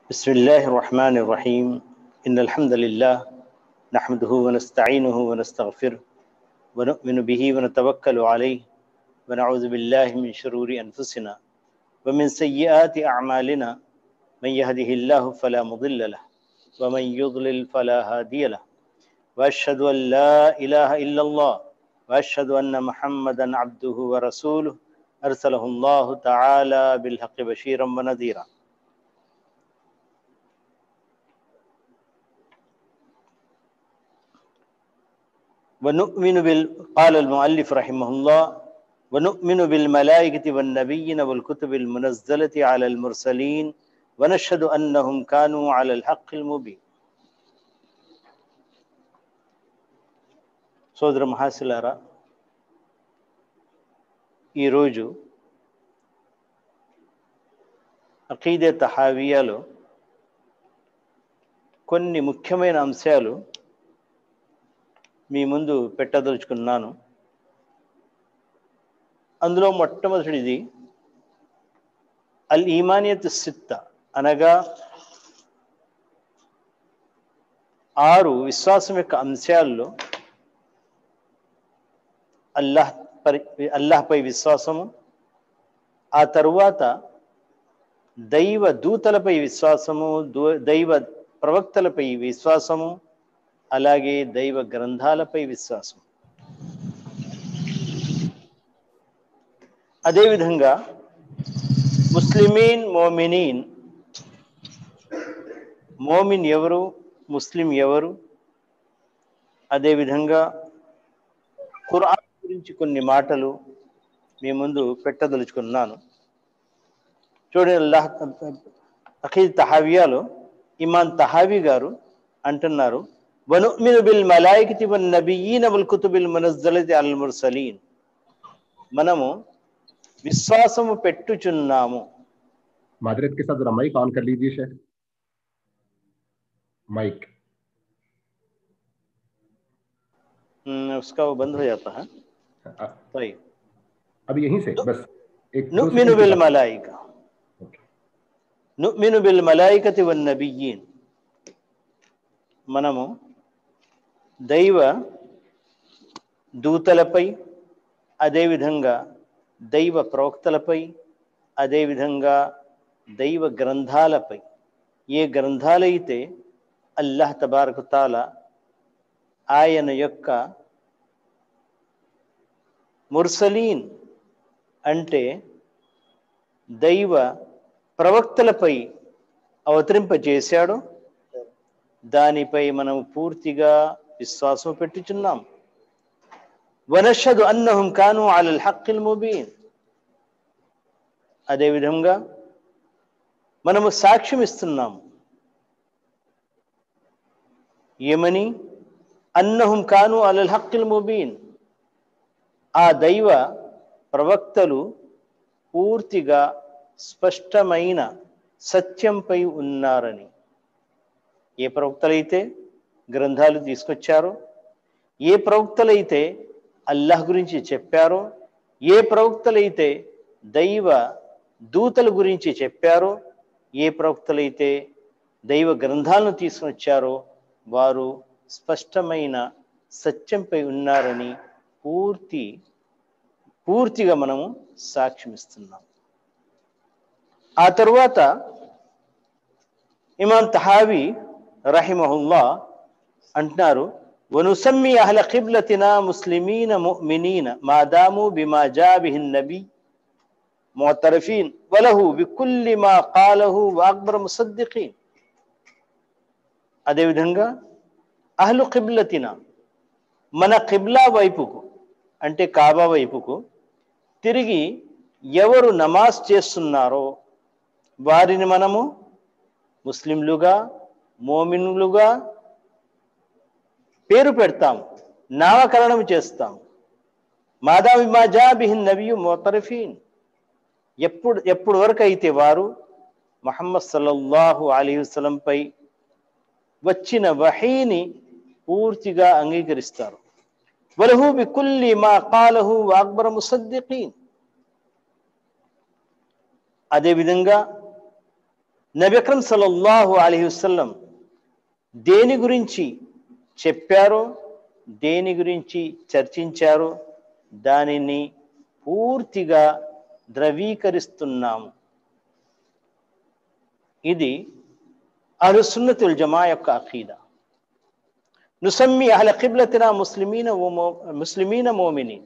बिस्मिल्लाहिर्रहमानिर्रहीम इन्नल हम्दुलिल्लाह नहमदुहु व नस्तईनुहु व नस्तगफिरुहु व नु'मिनु बिही व नतवक्कलु अलैहि व नऊज़ु बिल्लाहि मिन शुरूरि अनफुसिना व मिन सय्यिआति अअमालिना मन यहदिहिल्लाहु फला मुदिल्ल लहु व मन युद्लिल फला हादिय लहु व अशहदु अन ला इलाहा इल्लल्लाह व अशहदु अन्न मुहम्मदन अब्दुहु व रसूलुहु अरसलहुल्लाहु तआला बिल हक़्क़ि बशीरन व नज़ीरा। قال المؤلف رحمه الله ونؤمن بالملائكة والنبيين والكتب المنزلة على المرسلين ونشهد أنهم كانوا على الحق المبين. సోదర మహాశిలారా, ఈరోజు అకీదే తహావియాలో కొన్ని ముఖ్యమైన అంశాలు మీ ముందు పెట్టదలుచుకున్నాను. అందులో మొట్టమొదటిది అల్ ఈమానియత్ సిత్త, అనగా 6 విశ్వాసం యొక్క అంశాల్లో అల్లాహ్పై విశ్వాసము, ఆ తరువాత దైవ దూతలపై విశ్వాసము, దైవ ప్రవక్తలపై విశ్వాసము, అలాగే దైవ గ్రంథాలపై విశ్వాసం. అదేవిధంగా ముస్లిమీన్, మోమినీన్, మోమిన్ ఎవరు, ముస్లిం ఎవరు, అదేవిధంగా ఖురాన్ గురించి కొన్ని మాటలు మీ ముందు పెట్టదలుచుకున్నాను. చూడండి, అఖీద్ తహావియాలో ఇమాం తహావి గారు అంటున్నారు, వనుమిను బిల్ మలాయికతి వన్ నబియీన వల్ కుతుబిల్ మునజ్జలతి అలల్ ముర్సలీన్, మనము విశ్వాసము పెట్టుచున్నాము. मादरत के साथ जरा माइक ऑन कर लीजिए शेख, माइक उसका वो बंद हो जाता है. सही, अब यहीं से बस एक नुमिनु बिल मलाइका, नुमिनु बिल मलाइकति వన్ నబియీన్, మనము దైవ దూతలపై, అదేవిధంగా దైవ ప్రవక్తలపై, అదేవిధంగా దైవ గ్రంథాలపై, ఏ గ్రంథాలైతే అల్లాహ్ తబారక తాలా ఆయన యొక్క ముర్సలీన్ అంటే దైవ ప్రవక్తలపై అవతరింపజేశాడో దానిపై మనం పూర్తిగా విశ్వాసం పెట్టుచున్నాం. వనషహదు అన్నహుం కాను అలల్ హక్కిల్ ముబీన్, అదేవిధంగా మనము సాక్ష్యం ఇస్తున్నాము. ఏమని? అన్నహుం కాను అలల్ హక్కిల్ ముబీన్, ఆ దైవ ప్రవక్తలు పూర్తిగా స్పష్టమైన సత్యంపై ఉన్నారని. ఏ ప్రవక్తలైతే గ్రంథాలు తీసుకొచ్చారో, ఏ ప్రవక్తలైతే అల్లాహ్ గురించి చెప్పారో, ఏ ప్రవక్తలైతే దైవ దూతల గురించి చెప్పారో, ఏ ప్రవక్తలైతే దైవ గ్రంథాలను తీసుకొచ్చారో వారు స్పష్టమైన సత్యంపై ఉన్నారని పూర్తిగా మనము సాక్ష్యమిస్తున్నాం. ఆ తరువాత ఇమాం తహావి రహిమహుల్లా అంటున్నారు, వనుసమ్మి అహ్ల కిబ్లతినా ముస్లిమీన ముమినీన మాదాము బిమా జా బిహిన్ నబీ ముఅతరఫీన్ వలహు బికుల్లి మా ఖాలహు వఅక్బర్ ముసద్దిఖీన్. అదేవిధంగా అహ్లు కిబ్లతినా, మన కిబ్లా వైపుకు అంటే కాబా వైపుకు తిరిగి ఎవరు నమాజ్ చేస్తున్నారో వారిని మనము ముస్లింలుగా, మోమిన్లుగా పేరు పెడతాం, నామకరణం చేస్తాం. మాదామి మా జా బిహిన్ నబియు ముఅతరఫీన్, ఎప్పుడు వరకు అయితే వారు ముహమ్మద్ సల్లల్లాహు అలైహి వసల్లం పై వచ్చిన వహీని పూర్తిగా అంగీకరిస్తారు. వలహు బికుల్లి మా ఖాలహు వఅక్బర్ ముసద్దిఖీన్, అదేవిధంగా నబీ అక్రమ్ సల్లల్లాహు అలైహి వసల్లం దేని గురించి చెప్పారో, దేని గురించి చర్చించారో దానిని పూర్తిగా ద్రవీకరిస్తున్నాము. ఇది అహ్లుస్ సున్నతుల్ జమా యొక్క అఖీదా. నుసమ్మి అహ్ల కిబ్లతినా ముస్లిమీన మోమినీన్.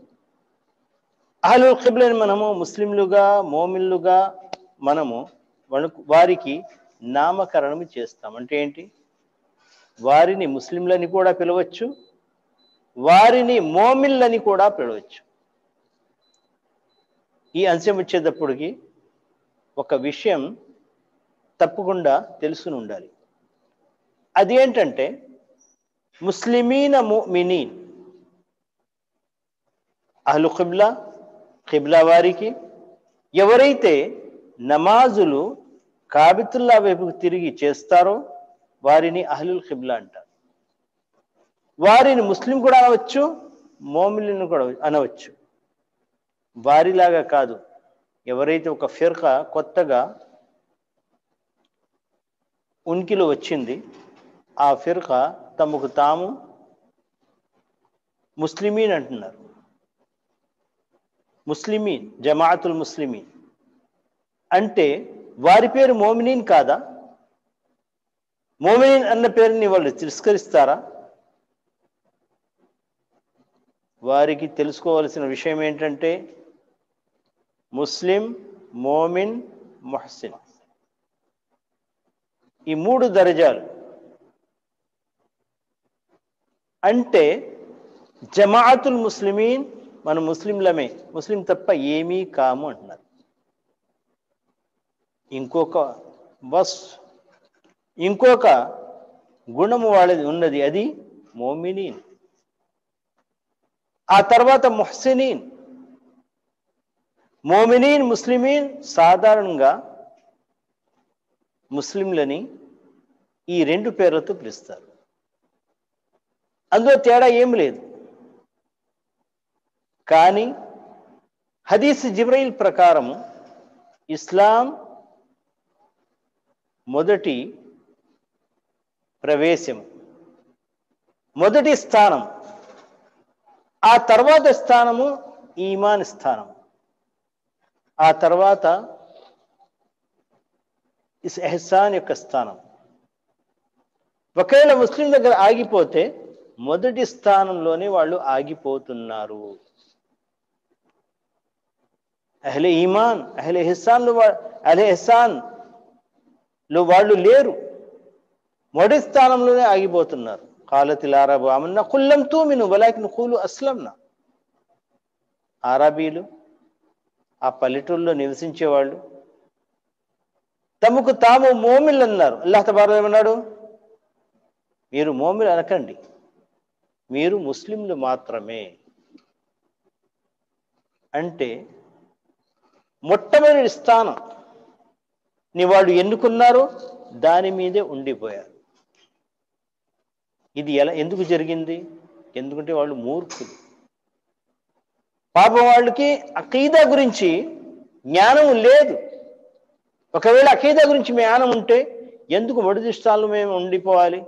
అహ్లుల్ కిబ్లని మనము ముస్లింలుగా, మోమిన్లుగా మనము వారికి నామకరణం చేస్తాం. అంటే ఏంటి? వారిని ముస్లింలని కూడా పిలవచ్చు, వారిని మోమిన్లని కూడా పిలవచ్చు. ఈ అంశం వచ్చేటప్పటికి ఒక విషయం తప్పకుండా తెలుసుని ఉండాలి. అదేంటంటే ముస్లిమీన ముమినీన్, అహ్లు కిబ్లా, కిబ్లా వారికి ఎవరైతే నమాజులు కాబితుల్లా వైపుకు తిరిగి చేస్తారో వారిని అహ్లుల్ కిబ్లా అంటారు. వారిని ముస్లిం కూడా అనవచ్చు, మోమిన్లను కూడా అనవచ్చు. వారిలాగా కాదు, ఎవరైతే ఒక ఫిర్కా కొత్తగా ఉనికిలో వచ్చింది, ఆ ఫిర్కా తమకు తాము ముస్లిమీన్ అంటున్నారు. ముస్లిమీన్, జమాఅతుల్ ముస్లిమీన్ అంటే వారి పేరు మోమినీన్ కాదా? మోమినీన్ అన్న పేరుని వాళ్ళు తిరస్కరిస్తారా? వారికి తెలుసుకోవాల్సిన విషయం ఏంటంటే ముస్లిం, మోమిన్, ముహ్సిన్, ఈ 3 దర్జాలు. అంటే జమాఅతుల్ ముస్లిమీన్ మన ముస్లింలమే, ముస్లిం తప్ప ఏమీ కాము అంటున్నారు. ఇంకొక గుణము వాళ్ళది ఉన్నది, అది మోమినీన్. ఆ తర్వాత ముహ్సినీన్. మోమినీన్, ముస్లిమీన్ సాధారణంగా ముస్లింలని ఈ 2 పేర్లతో పిలుస్తారు. అందులో తేడా ఏం లేదు. కానీ హదీస్ జిబ్రైల్ ప్రకారం ఇస్లాం మొదటి ప్రవేశం, మొదటి స్థానం, ఆ తర్వాత స్థానము ఈమాన్ స్థానం, ఆ తర్వాత ఇహ్సాన్ యొక్క స్థానం. ఒకవేళ ముస్లిం దగ్గర ఆగిపోతే మొదటి స్థానంలోనే వాళ్ళు ఆగిపోతున్నారు. అహ్లే ఈమాన్, అహ్లే ఇహ్సాన్లో వాళ్ళు లేరు, మొదటి స్థానంలోనే ఆగిపోతున్నారు. ఖాలతిల్ అరబు ఆమన్నా ఖుల్ లమ్ తూమిను వలాకిన్ ఖూలు అస్లమ్నా. అరబీలు, ఆ పల్లెటూరులో నివసించేవాళ్ళు తమకు తాము మోమిన్లు అన్నారు. అల్లాహ్ తబారక్ ఏమన్నాడు? మీరు మోమిన్ అనకండి, మీరు ముస్లింలు మాత్రమే. అంటే మొట్టమొదటి స్థానం ని వాళ్ళు ఎన్నుకున్నారు, దాని మీదే ఉండిపోయారు. ఇది ఎందుకు జరిగింది? ఎందుకంటే వాళ్ళు మూర్ఖులు. పాపం వాళ్ళకి అకీదా గురించి జ్ఞానం లేదు. ఒకవేళ అకీదా గురించి జ్ఞానం ఉంటే ఎందుకు మొదటి స్థానంలో మేము ఉండిపోవాలి?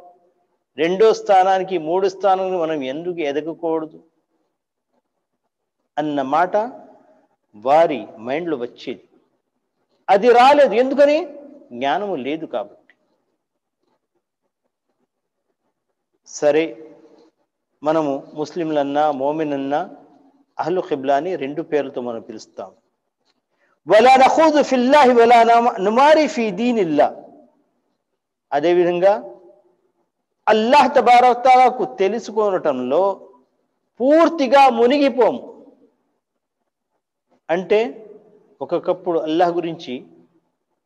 2వ స్థానానికి 3 స్థానానికి మనం ఎందుకు ఎదగకూడదు అన్న మాట వారి మైండ్లో వచ్చేది. అది రాలేదు. ఎందుకని? జ్ఞానము లేదు కాబట్టి. సరే, మనము ముస్లింలన్నా, మోమిన్ అన్నా, అహ్లు కిబ్లాని 2 పేర్లతో మనం పిలుస్తాం. వలా నఖూదు ఫిల్లాహి వలా నుమారి ఫీ దీనిల్లా. అదేవిధంగా అల్లాహ్ తబారక్ వ తఆలాకు తెలుసుకోవటంలో పూర్తిగా మునిగిపోము. అంటే ఒక్కొక్కప్పుడు అల్లాహ్ గురించి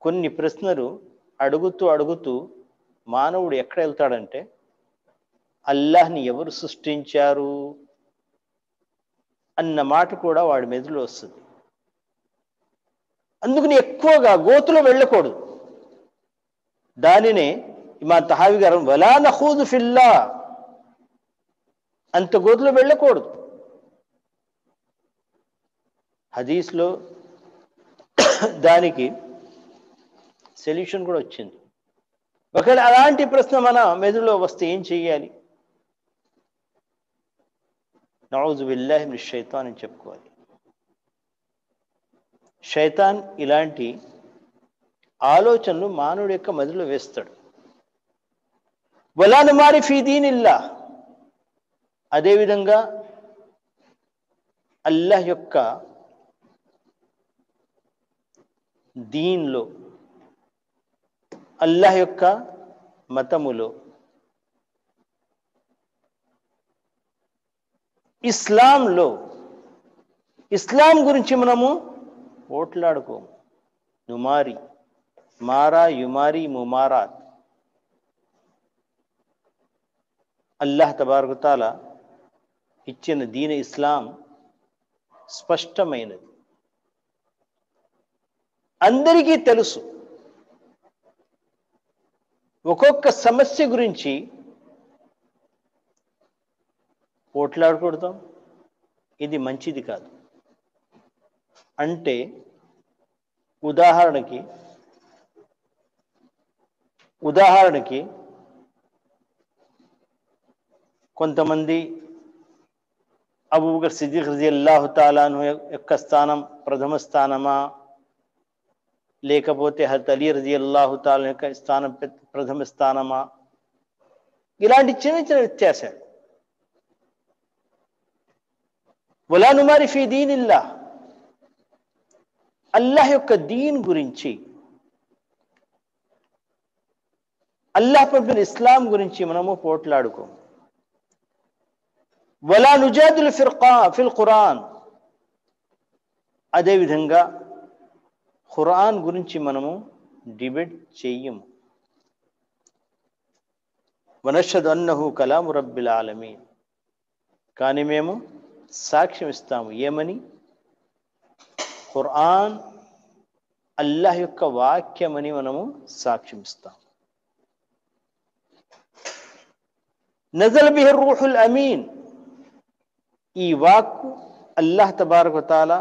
కొన్ని ప్రశ్నలు అడుగుతూ మానవుడు ఎక్కడ వెళ్తాడంటే అల్లాహ్ని ఎవరు సృష్టించారు అన్న మాట కూడా వాడి మెదడులో వస్తుంది. అందుకని ఎక్కువగా గోతులో వెళ్ళకూడదు. దానినే ఇమాం తహావి గారు వలా నఖూదు ఫిల్లా, అంత గోతులో వెళ్ళకూడదు. హదీస్లో దానికి సొల్యూషన్ కూడా వచ్చింది. ఒకవేళ అలాంటి ప్రశ్న మన మెదడులో వస్తే ఏం చెయ్యాలి? నౌజు బిల్లాహి మినష్ షైతాన్ అని చెప్పుకోవాలి. షైతాన్ ఇలాంటి ఆలోచనలు మానవుడి యొక్క మెదడులో వేస్తాడు. వలా నుమారి ఫీ దీనిల్లా, అదేవిధంగా అల్లాహ్ యొక్క దీన్లో, అల్లాహ్ యొక్క మతములో, ఇస్లాంలో, ఇస్లాం గురించి మనము ఓట్లాడుకోము. నుమారి, మారా, యుమారి, ముమారాత్. అల్లాహ్ తబారక తఆలా ఇచ్చిన దీన ఇస్లాం స్పష్టమైనది, అందరికీ తెలుసు. ఒక్కొక్క సమస్య గురించి పోట్లాడకూడదాం, ఇది మంచిది కాదు. అంటే ఉదాహరణకి కొంతమంది అబూబకర్ సిద్దిక్ రజియల్లాహు తఆలా అన్హు యొక్క స్థానం ప్రథమ స్థానమా, లేకపోతే హజరత్ అలీ రజియల్లాహు తఆలా యొక్క స్థానం ప్రథమ స్థానమా, ఇలాంటి చిన్న చిన్న వ్యత్యాసాలు. వలా నుమారి ఫీ దీనిల్లా, అల్లాహ్ యొక్క దీన్ గురించి, అల్లాహ్ పంపిన ఇస్లాం గురించి మనము పోట్లాడుకోము. వలా నుజాదిలు ఫిల్ ఖురాన్, అదేవిధంగా ఖురాన్ గురించి మనము డిబేట్ చెయ్యము. వనష్హదు అన్నహు కలాము రబ్బిల్ ఆలమీన్, కానీ మేము సాక్ష్యం ఇస్తాము. ఏమని? ఖురాన్ అల్లాహ్ యొక్క వాక్యమని మనము సాక్ష్యం ఇస్తాం. నజల బిహి రూహుల్ అమీన్, ఈ వాక్కు అల్లాహ్ తబారక తఆలా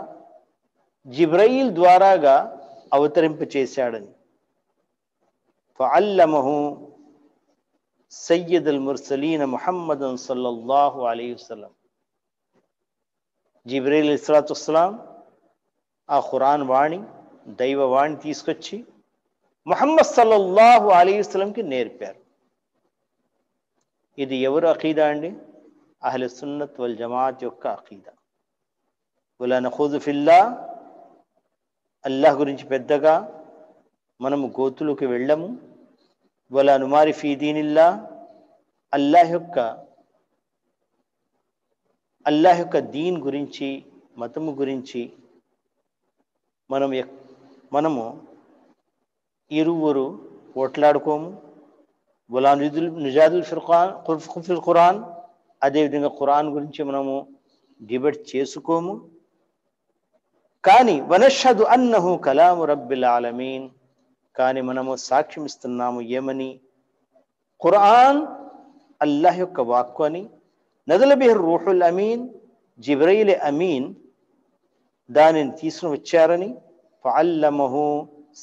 జిబ్రయీల్ ద్వారాగా అవతరింపచేశాడని. ఫఅల్లమహు సయ్యదుల్ ముర్సలీన ముహమ్మదన్ సల్లల్లాహు అలైహి వసల్లం. జిబ్రయీల్ అలైహిస్సలాతు వస్సలాం ఆ ఖురాన్ వాణి, దైవ వాణి తీసుకొచ్చి ముహమ్మద్ సల్లల్లాహు అలైహి వసల్లంకి నేర్పారు. ఇది ఎవరు అఖీదా అండి? అహ్లే సున్నత్ వల్ జమాత్ యొక్క అఖీదా. వలా నఖూదు ఫిల్లా, అల్లాహ్ గురించి పెద్దగా మనము గోతులోకి వెళ్ళము. వలా నుమారి ఫీ దీనిల్లా, అల్లాహ్ యొక్క దీన్ గురించి, మతము గురించి మనము ఇరువురు పోట్లాడుకోము. వలా నుజాదిల్ ఫిల్ ఖురాన్, అదేవిధంగా ఖురాన్ గురించి మనము డిబేట్ చేసుకోము. కానీ వనష్హదు అన్నహు కలాము రబ్బిల్ ఆలమీన్, కానీ మనము సాక్ష్యం ఇస్తున్నాము. ఏమని? ఖురాన్ అల్లాహ్ యొక్క వాక్కు అని. నజల బిహి రూహుల్ అమీన్, జిబ్రయీల్ అమీన్ దానిని తీసుకుని వచ్చారని. ఫఅల్లమహు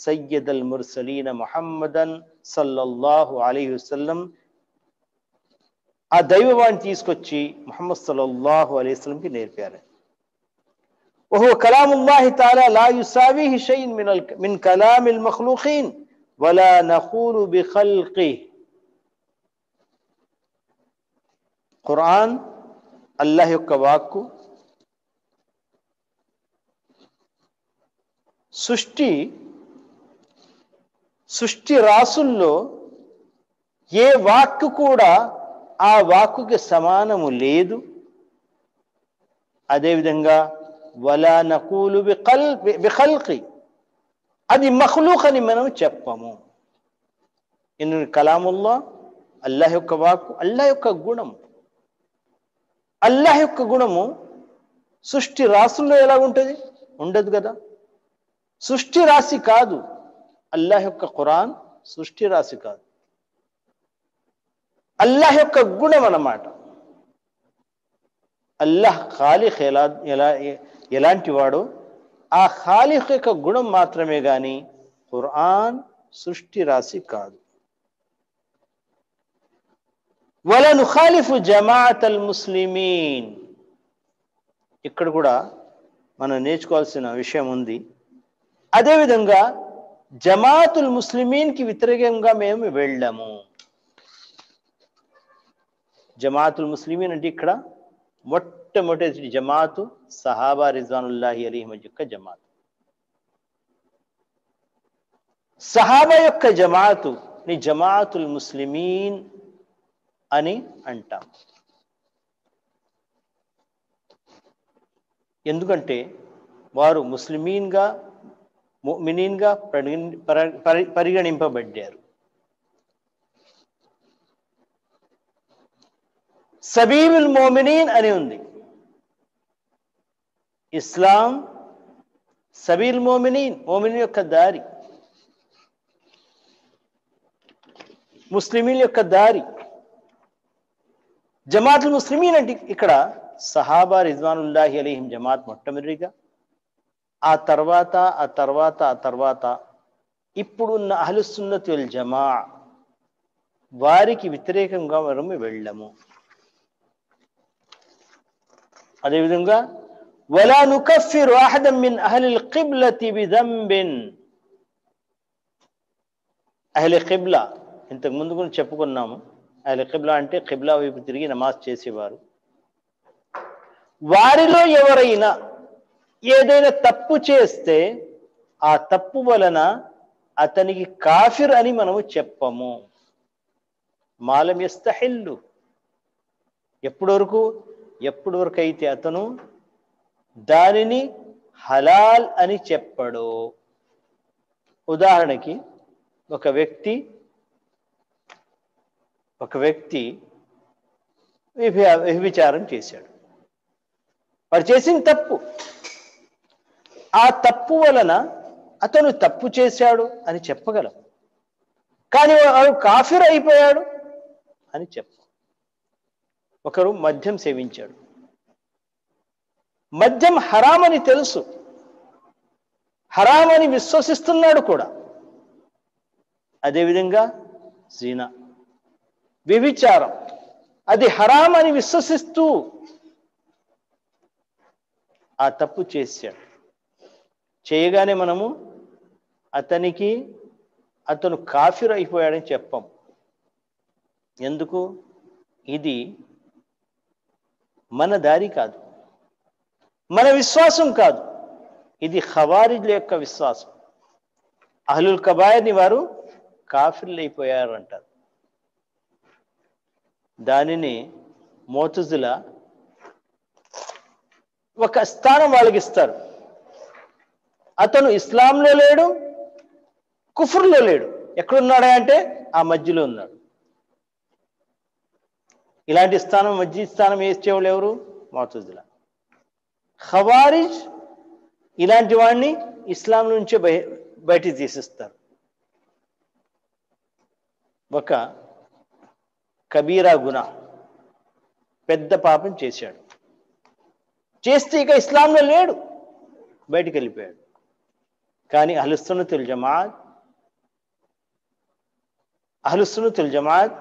సయ్యదుల్ ముర్సలీన ముహమ్మదన్ సల్లల్లాహు అలైహి వసల్లం, ఆ దైవవాణి తీసుకొచ్చి ముహమ్మద్ సల్లల్లాహు అలైహి వసల్లంకి నేర్పారు. వహువ కలాముల్లాహి తఆలా లా యుసావీహి షై'న్ మిన్ కలామిల్ మఖ్లూఖీన్ వలా నఖూలు బిఖల్ఖిహి. ఖురాన్ అల్లాహ్ యొక్క వాక్కు, సృష్టి రాసుల్లో ఏ వాక్కు కూడా ఆ వాక్కుకి సమానము లేదు. అదేవిధంగా వలా నఖూలు బిఖల్ఖి, అది మఖ్లూక్ అని మనం చెప్పము. ఇన్ కలాముల్లా, అల్లాహ్ యొక్క వాక్కు, అల్లాహ్ యొక్క గుణం. అల్లాహ్ యొక్క గుణము సృష్టి రాసుల్లో ఎలా ఉంటుంది? ఉండదు కదా. సృష్టి రాశి కాదు అల్లాహ్ యొక్క ఖురాన్, సృష్టి రాశి కాదు, అల్లాహ్ యొక్క గుణం అన్నమాట. అల్లాహ్ ఖాలిక్ ఎలాంటి వాడో ఆ ఖాలిక్ యొక్క గుణం మాత్రమే కానీ ఖురాన్ సృష్టి రాశి కాదు. వల నుఖాలిఫు జమాఅతల్ ముస్లిమీన్, ఇక్కడ కూడా మనం నేర్చుకోవాల్సిన విషయం ఉంది. అదేవిధంగా జమాతుల్ ముస్లిమీన్కి వ్యతిరేకంగా మేము వెళ్ళాము. జమాతుల్ ముస్లిమీన్ అంటే ఇక్కడ మొట్టమొదటి జమాతు సహాబా రిజ్వానుల్లాహి అలైహిం యొక్క జమాతు. సహాబా యొక్క జమాతు ని జమాతుల్ ముస్లిమీన్ అని అంటాం. ఎందుకంటే వారు ముస్లిమీన్గా ముమినీన్గా పరిగణింపబడ్డారు. సబీలుల్ మోమినీన్ అని ఉంది. ఇస్లాం సబీల్ మోమినీన్, మోమినీన్ యొక్క దారి, ముస్లిమీన్ యొక్క దారి. జమాతుల్ ముస్లిమీన్ అంటే ఇక్కడ సహాబా రిజ్వానుల్లాహి అలైహిం జమాత్ మొట్టమొదటిగా, ఆ తర్వాత ఇప్పుడున్న అహ్లుస్ సున్నత్ వల్ జమా వారికి వ్యతిరేకంగా మనం వెళ్ళము. అదేవిధంగా వలా నుకఫిరు అహదం మిన్ అహ్లిల్ కిబ్లతి బిదంబిన్, అహ్లే కిబ్లా ఇంతకు ముందు కూడా చెప్పుకున్నాము. అహ్లే కిబ్లా అంటే కిబ్లా వైపు తిరిగి నమాజ్ చేసేవారు. వారిలో ఎవరైనా ఏదైనా తప్పు చేస్తే ఆ తప్పు వలన అతనికి కాఫిర్ అని మనము చెప్పము. మాలం యస్తహిల్లు, ఎప్పుడు వరకు అయితే అతను దానిని హలాల్ అని చెప్పడో. ఉదాహరణకి ఒక వ్యక్తి వ్యభిచారం చేశాడు. వాడు చేసిన తప్పు, ఆ తప్పు వలన అతను తప్పు చేశాడు అని చెప్పగలం, కానీ వాడు కాఫిర్ అయిపోయాడు అని చెప్పు. ఒకరు మద్యం సేవించాడు, మద్యం హరామని తెలుసు, హరామని విశ్వసిస్తున్నాడు కూడా. అదేవిధంగా జీనా, వ్యభిచారం, అది హరామని విశ్వసిస్తూ ఆ తప్పు చేశాడు. చేయగానే మనము అతను కాఫిర్ అయిపోయాడని చెప్పాం. ఎందుకు? ఇది మన దారి కాదు, మన విశ్వాసం కాదు, ఇది ఖవారిజ్ల యొక్క విశ్వాసం. అహ్లుల్ కబాయిర్ని వారు కాఫిర్లు అయిపోయారు అంటారు. దానిని ముతజిలా ఒక స్థానం వాళ్ళకి ఇస్తారు. అతను ఇస్లాంలో లేడు, కుఫ్రులో లేడు. ఎక్కడున్నాడా అంటే ఆ మధ్యలో ఉన్నాడు. ఇలాంటి స్థానం, మధ్య స్థానం వేసేవాళ్ళు ఎవరు? ముతజిలా. ఖవారిజ్ ఇలాంటి వాడిని ఇస్లాం నుంచే బయటికి తీసిస్తారు. ఒక కబీరా గునా, పెద్ద పాపం చేశాడు, చేస్తే ఇక ఇస్లాంలో లేడు, బయటికి వెళ్ళిపోయాడు. కానీ అహ్లుస్ సున్నతుల్ జమాత్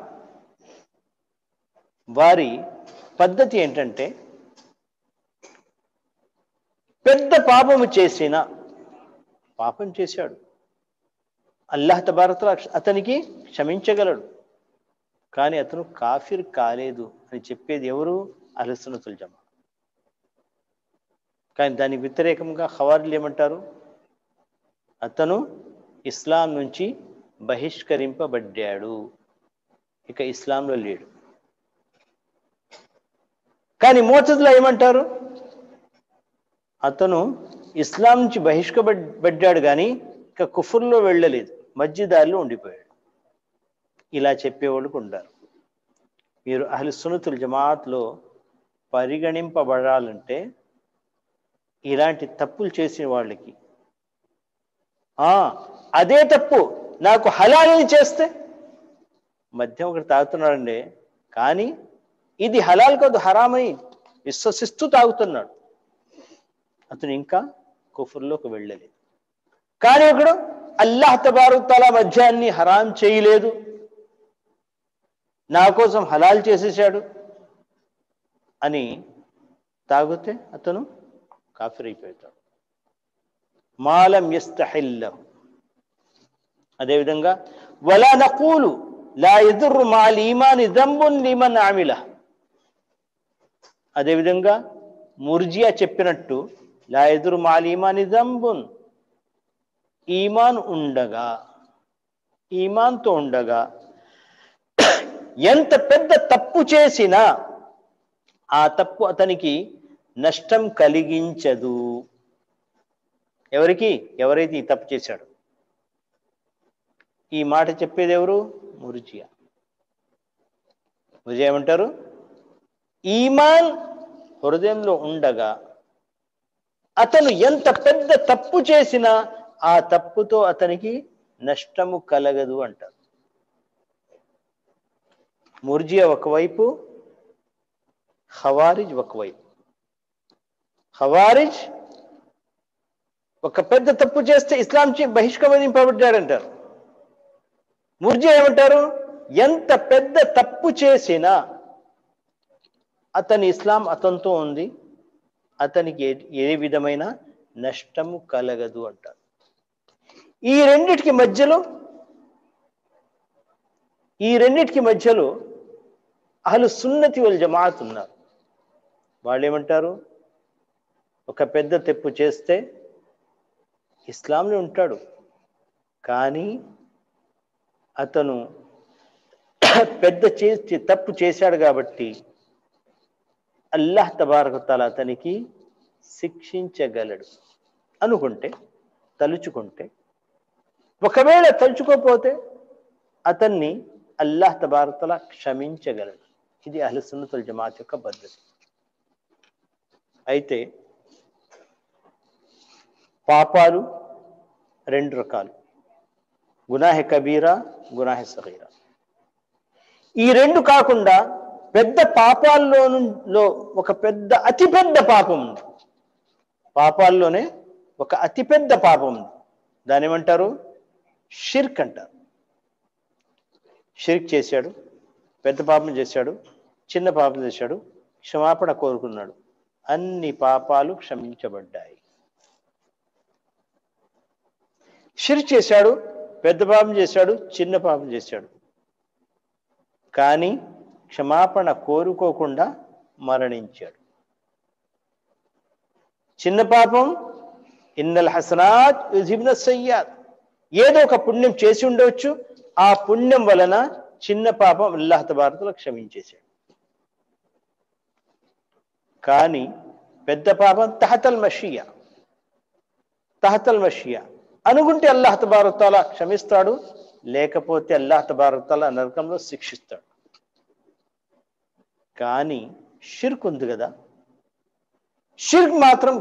వారి పద్ధతి ఏంటంటే, పెద్ద పాపం చేశాడు, అల్లాహ్ తబారక్ తఆలా అతనికి క్షమించగలడు, కానీ అతను కాఫిర్ కాలేదు అని చెప్పేది ఎవరు? అహ్లుస్ సున్నతుల్ జమాత్. కానీ దానికి వ్యతిరేకంగా ఖవారిజ్లు ఏమంటారు? అతను ఇస్లాం నుంచి బహిష్కరింపబడ్డాడు, ఇక ఇస్లాంలో లేడు. కానీ ముతజిలా ఏమంటారు? అతను ఇస్లాం నుంచి బహిష్కరింపబడ్డాడు కానీ ఇక కుఫ్రులో వెళ్ళలేదు, మధ్యదారిలో ఉండిపోయాడు. ఇలా చెప్పేవాళ్ళు ఉంటారు. మీరు అహ్లుస్ సున్నతుల్ జమాత్లో పరిగణింపబడాలంటే ఇలాంటి తప్పులు చేసిన వాళ్ళకి, అదే తప్పు నాకు హలాల్ అని చేస్తే, మద్యం ఒకటి తాగుతున్నాడండి కానీ ఇది హలాల్ కాదు హరామని విశ్వసిస్తూ తాగుతున్నాడు, అతను ఇంకా కుఫ్రులోకి వెళ్ళలేదు. కానీ ఒకడు అల్లాహ్ తబారక్ తఆలా మద్యాన్ని హరాం చేయలేదు, నా కోసం హలాల్ చేసేసాడు అని తాగితే అతను కాఫిర్ అయిపోతాడు. మాలం యస్తహిల్లు. అదేవిధంగా వలా నకూలు లా యదుర్రు మాల్ ఈమాని దంబున్ లిమన్ ఆమిల. అదేవిధంగా ముర్జియా చెప్పినట్టు లా యదుర్రు మాల్ ఈమాని దంబున్, ఈమాన్తో ఉండగా ఎంత పెద్ద తప్పు చేసినా ఆ తప్పు అతనికి నష్టం కలిగించదు. ఎవరైతే ఈ తప్పు చేశాడు. ఈ మాట చెప్పేది ఎవరు? ముర్జియా. ఏమంటారు? ఈమాన్ హృదయంలో ఉండగా అతను ఎంత పెద్ద తప్పు చేసినా ఆ తప్పుతో అతనికి నష్టము కలగదు అంటారు. ముర్జియా ఒకవైపు, ఖవారిజ్ ఒకవైపు. ఖవారిజ్ ఒక పెద్ద తప్పు చేస్తే ఇస్లాం బహిష్కరింపబడ్డాడంటారు. ముర్జియా ఏమంటారు? ఎంత పెద్ద తప్పు చేసినా ఇస్లాం అతనితో ఉంది, అతనికి ఏ విధమైన నష్టము కలగదు అంటారు. ఈ రెండిటికి మధ్యలో అహ్లు సున్నతి వల్ జమాఅత్ ఉన్నారు. వాళ్ళు ఏమంటారు? ఒక పెద్ద తప్పు చేస్తే ఇస్లాంలో ఉంటాడు, కానీ అతను పెద్ద తప్పు చేశాడు కాబట్టి అల్లాహ్ తబారక తఆలా అతనికి శిక్షించగలడు తలుచుకుంటే. ఒకవేళ తలుచుకోకపోతే అతన్ని అల్లాహ్ తబారక తఆలా క్షమించగలడు. ఇది అహ్లు సున్నత్ వల్ జమాఅత్ యొక్క పద్ధతి. అయితే పాపాలు రెండు రకాలు, గునాహె కబీరా, గునాహె సగీరా. ఈ రెండు కాకుండా పెద్ద పాపాల్లో ఒక అతిపెద్ద పాపం ఉంది. పాపాల్లోనే ఒక అతిపెద్ద పాపం ఉంది. దాని ఏమంటారు? షిర్క్ అంటారు. షిర్క్ చేశాడు, పెద్ద పాపం చేశాడు, చిన్న పాపం చేశాడు, క్షమాపణ కోరుకున్నాడు, అన్ని పాపాలు క్షమించబడ్డాయి. షిర్క్ చేశాడు, పెద్ద పాపం చేశాడు, చిన్న పాపం చేశాడు, కానీ క్షమాపణ కోరుకోకుండా మరణించాడు. చిన్న పాపం ఇన్నల్ హసనాత్ యుజ్హిబ్న సయ్యాత్, ఏదో ఒక పుణ్యం చేసి ఉండవచ్చు, ఆ పుణ్యం వలన చిన్న పాపం అల్లాహ్ తబారక తఆలా క్షమించేశాడు. కానీ పెద్ద పాపం తహతల్ మషియా అనుకుంటే అల్లాహ్ తబారక తఆలా క్షమిస్తాడు, లేకపోతే అల్లాహ్ తబారక తఆలా నరకంలో శిక్షిస్తాడు. కానీ షిర్క్ ఉంది కదా, షిర్క్ మాత్రం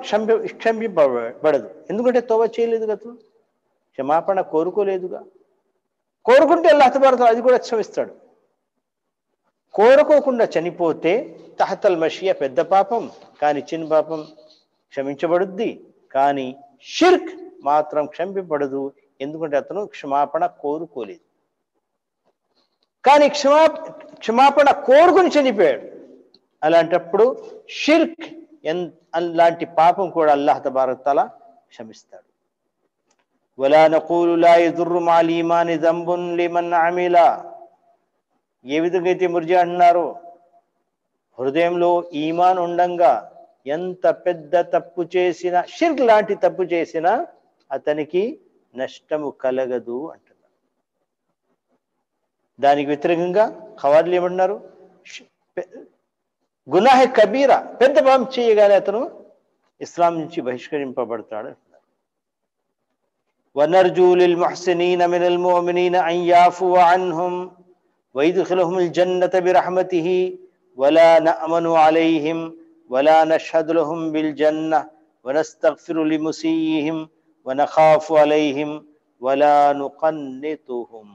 క్షమింపబడదు. ఎందుకంటే తౌబా చేయలేదు కదా, క్షమాపణ కోరుకోలేదుగా. కోరుకుంటే అల్లాహ్ తబారక తఆలా అది కూడా క్షమిస్తాడు. కోరుకోకుండా చనిపోతే తహతల్ మషియా పెద్ద పాపం, కానీ చిన్న పాపం క్షమించబడుద్ది. కానీ షిర్క్ మాత్రం క్షమింపబడదు, ఎందుకంటే అతను క్షమాపణ కోరుకోలేదు. కానీ క్షమాపణ కోరుకుని చనిపోయాడు. అలాంటప్పుడు షిర్క్ అలాంటి పాపం కూడా అల్లాహ్ తబారక తఆలా క్షమిస్తాడు. వలా నఖూలు లా యదుర్రు మాల్ ఈమాని దంబున్ లిమన్ అమిల. ఏ విధంగా అయితే ముర్జియా అన్నారు, హృదయంలో ఈమాన్ ఉండంగా ఎంత పెద్ద తప్పు చేసినా, షిర్క్ లాంటి తప్పు చేసినా అతనికి నష్టము కలగదు అంటున్నారు. దానికి వ్యతిరేకంగా ఖవారిజులు ఏమంటున్నారు? గునాహె కబీరా, పెద్ద పాపం చేయగానే అతను ఇస్లాం నుంచి బహిష్కరింపబడతాడు అంటున్నారు. వనర్జూ లిల్ ముహ్సినీన మినల్ ముమినీన అన్ యాఫు అన్హుం వయద్ఖిలుహుముల్ జన్నత బిరహ్మతిహి వలా నఅమను అలైహిం వలా నష్హదు లహుం బిల్ జన్నహ్ వనస్తగ్ఫిరు లిముసీయిహిం వనఖాఫు అలైహిం వలా నుకన్నితుహుం.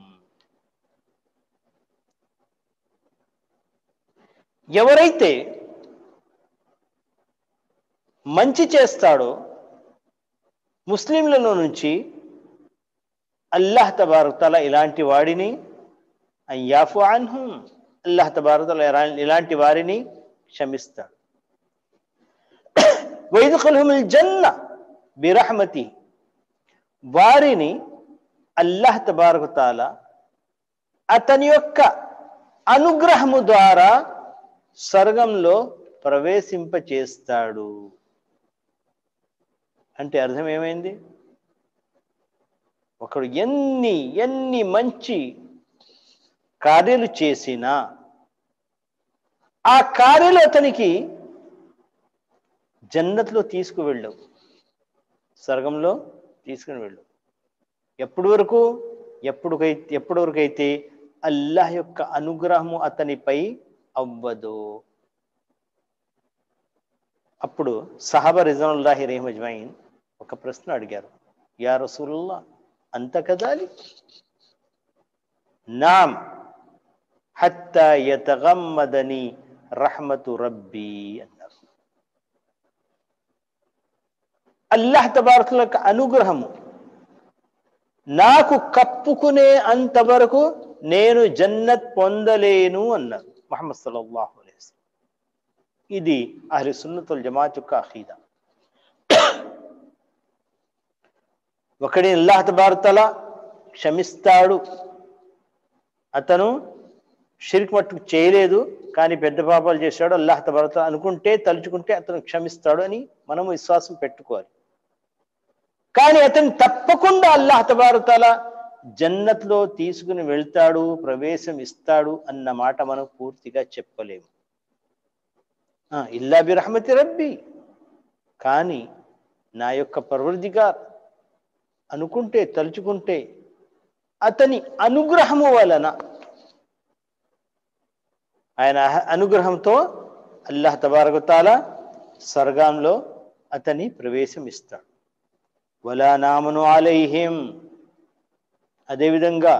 ఎవరైతే మంచి చేస్తాడో ముస్లింలలో నుంచి అల్లాహ్ తబారక్ తఆలా ఇలాంటి వాడిని అయ్యాఫు అన్హుం, అల్లాహ్ తబారక్ తఆలా ఇలాంటి వారిని క్షమిస్తాడు. వైదుఖుల్హుముల్ జన్న బిరహ్మతి, వారిని అల్లాహ్ తబారక్ తఆలా అతని యొక్క అనుగ్రహము ద్వారా స్వర్గంలో ప్రవేశింపచేస్తాడు. అంటే అర్థం ఏమైంది? ఒకడు ఎన్ని మంచి కార్యాలు చేసినా ఆ కార్యాలు అతనికి జన్నత్లో తీసుకువెళ్ళవు, స్వర్గంలో తీసుకుని వెళ్ళవు. ఎప్పటి వరకైతే అల్లాహ్ యొక్క అనుగ్రహము అతనిపై అవ్వదు. అప్పుడు సహాబా రిజ్వానుల్లాహి అలైహిమ్ అజ్మঈన్ ఒక ప్రశ్న అడిగారు, యా రసూలల్లాహ్ అంత కదాలిక్? నామ్ హత్తా యతగమ్మదని రహ్మతు రబ్బీ అన్నారు. అల్లాహ్ తబారక్ యొక్క అనుగ్రహము నాకు కప్పుకునే అంతవరకు నేను జన్నత్ పొందలేను అన్నారు ముహమ్మద్ సల్లల్లాహు అలైహి వసల్లం. ఇది అహ్లే సున్నతుల్ జమాత్ యొక్క అఖీదా. ఒకడి అల్లాహ్ తబారక్ తఆలా క్షమిస్తాడు, అతను షిర్క్ మట్టుకు చేయలేదు కానీ పెద్ద పాపాలు చేశాడు, అల్లాహ్ తబారక్ తఆలా అనుకుంటే తలుచుకుంటే అతను క్షమిస్తాడు అని మనము విశ్వాసం పెట్టుకోవాలి. కానీ అతను తప్పకుండా అల్లాహ్ తబారక్ తఆలా జన్నత్లో తీసుకుని వెళ్తాడు, ప్రవేశం ఇస్తాడు అన్న మాట మనం పూర్తిగా చెప్పలేము. ఇల్లా బిరహ్మతి రబ్బీ, కానీ నా యొక్క పర్వర్దిగార్ అనుకుంటే తలుచుకుంటే అతని అనుగ్రహము వలన, ఆయన అనుగ్రహంతో అల్లాహ్ తబారక్ తఆలా స్వర్గంలో అతని ప్రవేశం ఇస్తాడు. వలా నామను అలైహిం, అదేవిధంగా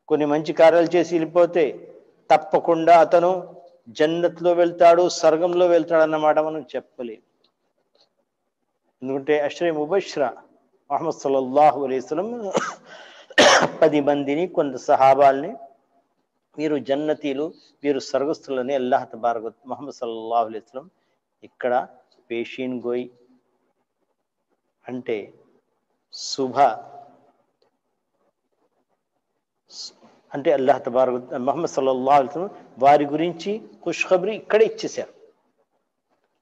కొన్ని మంచి కార్యాలు చేసి వెళ్ళిపోతే తప్పకుండా అతను జన్నత్లో వెళ్తాడు, స్వర్గంలో వెళ్తాడు అన్నమాట మనం చెప్పలేము. ఎందుకంటే అష్రే ముబష్రా ముహమ్మద్ సల్లల్లాహు అలైహి వసల్లం 10 మందిని, కొంత సహాబాల్ని వీరు జన్నతీలు, వీరు స్వర్గస్థులని అల్లాహ్ తబారక్ ముహమ్మద్ సల్లల్లాహు అలైహి వసల్లం ఇక్కడ పేషీన్ గోయ్ అంటే శుభ అంటే అల్లాహ్ తబారక్ ముహమ్మద్ సల్లల్లాహు అలైహి వసల్లం వారి గురించి ఖుష్ఖబరి ఇక్కడే ఇచ్చేశారు.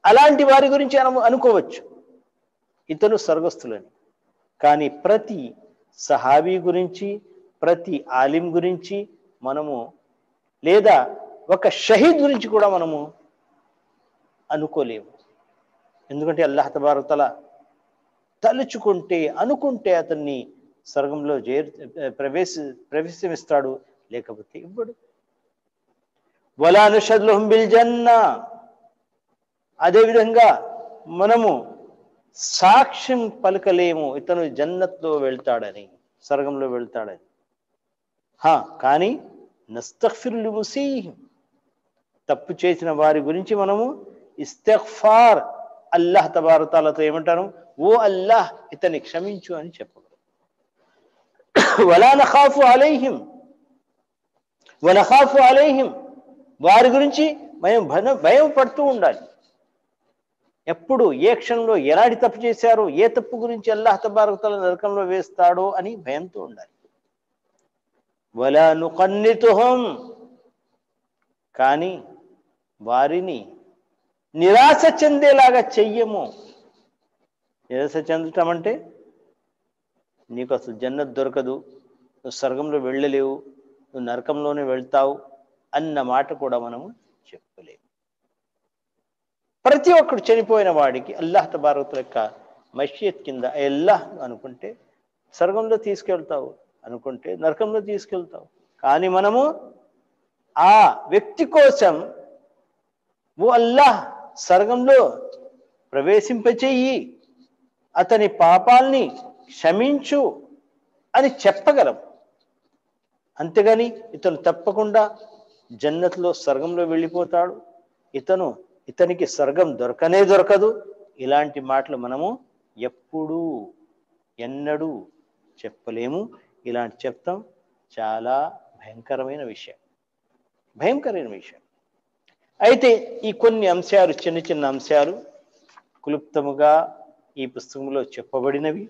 అలాంటి వారి గురించి అనుకోవచ్చు ఇతను స్వర్గస్థులని. కానీ ప్రతి సహాబీ గురించి, ప్రతి ఆలిం గురించి మనము, లేదా ఒక షహీద్ గురించి కూడా మనము అనుకోలేము. ఎందుకంటే అల్లాహ్ తబారక్ తఆలా తలుచుకుంటే అనుకుంటే అతన్ని స్వర్గంలో ప్రవేశమిస్తాడు, లేకపోతే ఇవ్వడు. వలా నషహదు లహుం బిల్ జన్నా, అదేవిధంగా మనము సాక్ష్యం పలకలేము ఇతను జన్నత్లో వెళ్తాడని, స్వర్గంలో వెళ్తాడని. కానీ నస్తగ్ఫిరు లిముసీహిం, తప్పు చేసిన వారి గురించి మనము ఇస్తిగ్ఫార్ అల్లాహ్ తబారక్ తఆలాతో ఏమంటారు, ఓ అల్లాహ్ ఇతన్ని క్షమించు అని చెప్పగలం. వలా నఖాఫు అలైహిం, వారి గురించి మేము భయం పడుతూ ఉండాలి. ఎప్పుడు ఏ క్షణంలో ఎలాంటి తప్పు చేశారో, ఏ తప్పు గురించి అల్లాహ్ తబారక్ తఆలా నరకంలో వేస్తాడో అని భయంతో ఉండాలి. వలా నుఖన్నితుహుం, కానీ వారిని నిరాశ చెందేలాగా చెయ్యము. నిరాశ చెందటం అంటే నీకు అసలు జన్నత్ దొరకదు, నువ్వు స్వర్గంలో వెళ్ళలేవు, నువ్వు నరకంలోనే వెళ్తావు అన్న మాట కూడా మనము చెప్పలేము. ప్రతి ఒక్కడు చనిపోయిన వాడికి అల్లాహ్ తబారక్ తఆలా యొక్క మషియత్ కింద అల్లాహ్ అనుకుంటే స్వర్గంలో తీసుకెళ్తావు, అనుకుంటే నరకంలో తీసుకెళ్తావు. కానీ మనము ఆ వ్యక్తి కోసం ఓ అల్లాహ్ స్వర్గంలో ప్రవేశింపచేయి, అతని పాపాల్ని క్షమించు అని చెప్పగలం. అంతేగాని ఇతను తప్పకుండా జన్నత్లో స్వర్గంలో వెళ్ళిపోతాడు, ఇతనికి స్వర్గం దొరకదు, ఇలాంటి మాటలు మనము ఎన్నడూ చెప్పలేము. ఇలాంటి చెప్తాం చాలా భయంకరమైన విషయం. అయితే ఈ కొన్ని అంశాలు, చిన్న చిన్న అంశాలు క్లుప్తముగా ఈ పుస్తకంలో చెప్పబడినవి.